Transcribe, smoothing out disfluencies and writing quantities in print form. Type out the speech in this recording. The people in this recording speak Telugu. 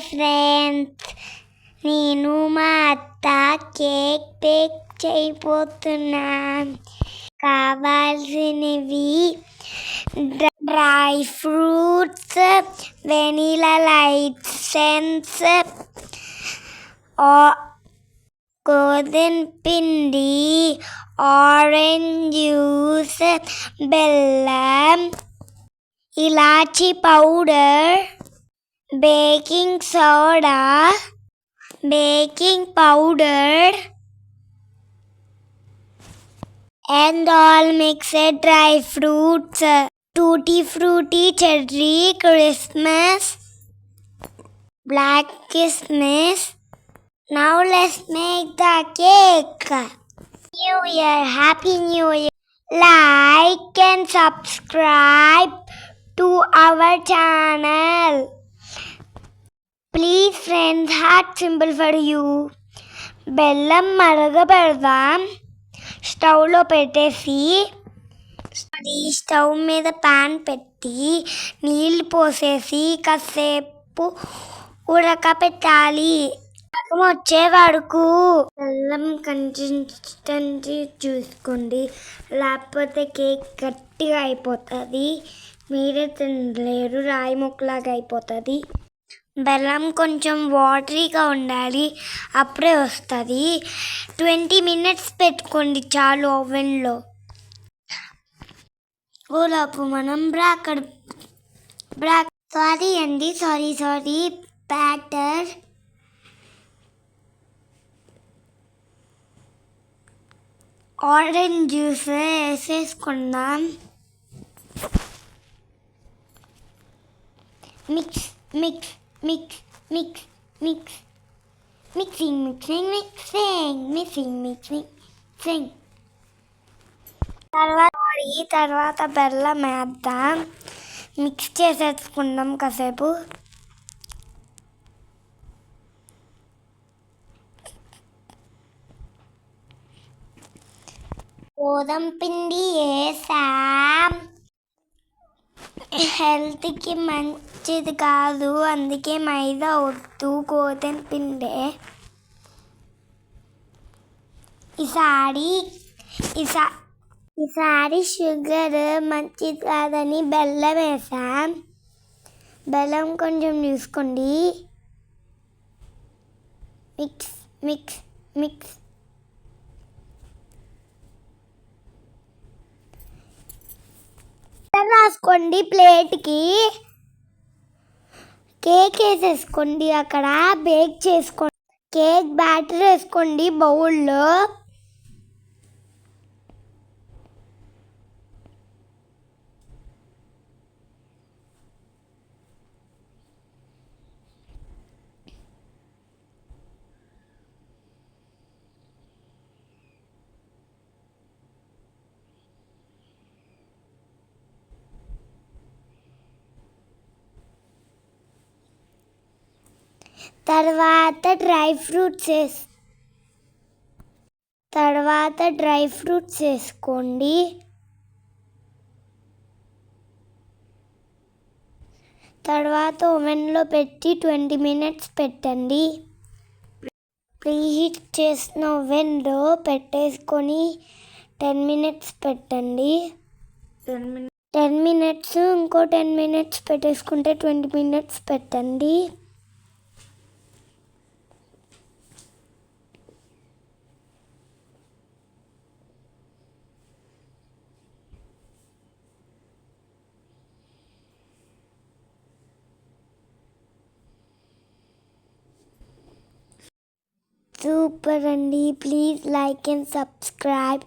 ఫ్రెండ్స్, నేను మా అత్త కేక్ బేక్ చేయబోతున్నాం. కావాల్సినవి డ్రై ఫ్రూట్స్, వెనిలా లైసెన్స్, గోధుమ పిండి, ఆరెంజ్ జ్యూస్, బెల్లం, ఇలాచీ powder, baking soda, baking powder, and all mixed dry fruits, tutti frutti, cherry, Christmas, black Christmas. Now let's make the cake. New Year, Happy New Year. Like and subscribe to our channel. Please friends, heart symbol for you. బెల్లం మరగబెడదాం. స్టవ్లో పెట్టేసి స్టవ్ మీద ప్యాన్ పెట్టి నీళ్ళు పోసేసి కాసేపు ఉడకపెట్టాలి. పాకం వచ్చే వరకు బెల్లం కన్సిస్టెన్సీ చూసుకోండి, లేకపోతే కేక్ గట్టిగా అయిపోతుంది, మీరే తినలేరు, రాయి ముక్కలాగా అయిపోతుంది. బెల్లం కొంచెం వాటరీగా ఉండాలి, అప్పుడే వస్తుంది. 20 minutes పెట్టుకోండి చాలు ఓవెన్లో. ఓలోపు మనం బ్యాటర్ ఆరెంజ్ జ్యూస్ వేసేసుకుందాం. Mix mix mix mix mix mixing mixing mixing mixing mixing mixing. తర్వాత బెల్లం వేద్దాం, మిక్స్ చేసేసుకుందాం కాసేపు. గోధుమ పిండి వేసాం, హెల్త్కి మంచిది కాదు, అందుకే మైదా వద్దు, గోధుమ పిండే. ఈసారి షుగర్ మంచిది కాదని బెల్లం వేసాం. బెల్లం కొంచెం చూసుకోండి. Mix mix mix. రాసుకోండి ప్లేట్కి, కేక్ వేసేసుకోండి, అక్కడ బేక్ చేసుకోండి. కేక్ బ్యాటర్ వేసుకోండి బౌల్లో. తర్వాత డ్రై ఫ్రూట్స్ వేసుకోండి. తర్వాత ఓవెన్లో పెట్టి 20 minutes పెట్టండి. ప్రీహీట్ చేసిన ఓవెన్లో పెట్టేసుకొని 10 minutes పెట్టండి. 10 minutes, ఇంకో 10 minutes పెట్టేసుకుంటే 20 minutes పెట్టండి. సూపర్ అండి. Please like and subscribe.